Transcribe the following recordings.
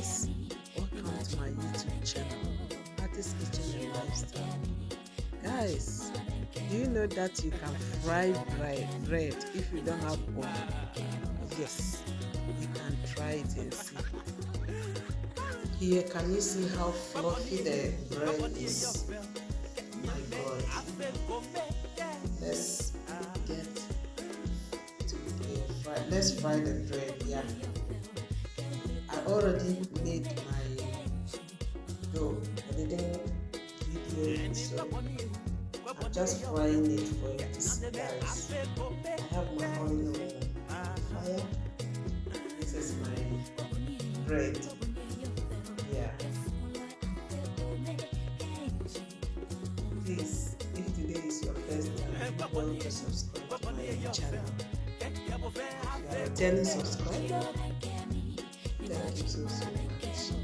guys, welcome to my YouTube channel, Artist Kitchen and Lifestyle. Guys, do you know that you can fry bread if you don't have oil? Yes, you can try it and see. Here, can you see how fluffy the bread is? My God. Let's get to fry. Let's fry the bread. Yeah. I already made my dough. I didn't video it, so I'm just frying it for you to see, guys. I have my oil on fire. This is my bread. Yeah. Please, if today is your first time, you want to subscribe to my channel. If you are a returning subscriber, thank you so much. So,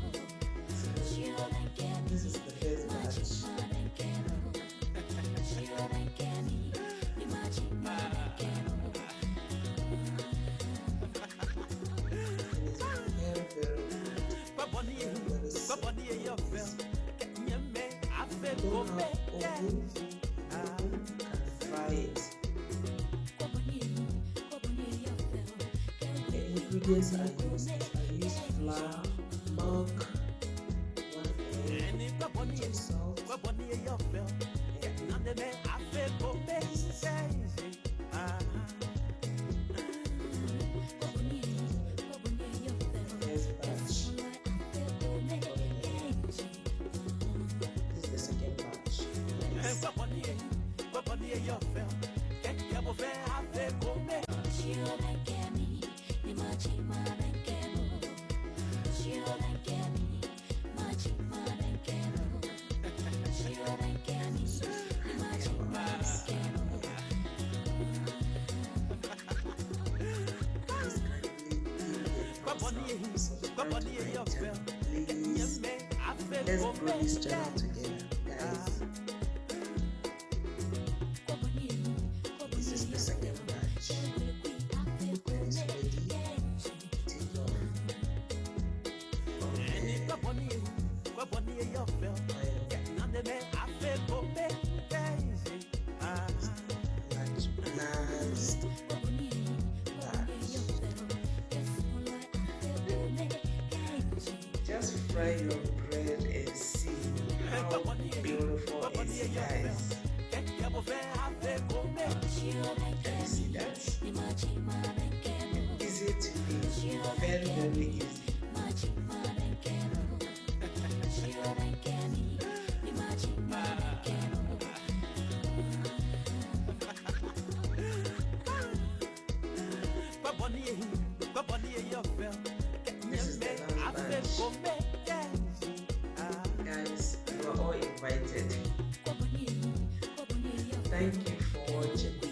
this is the first batch. Don't have oven, can fry it. The ingredients I use flour, milk, 1 egg, salt, and yeast. First batch. This is the second batch. Please, let's grow this channel together, guys. This is the second batch. When it's ready, take off from the oil. Last batch. Just fry your bread and see how beautiful it is, guys. Can you see that? Easy to do, very, very easy. This is the last batch. Guys, you are all invited. Thank you for watching.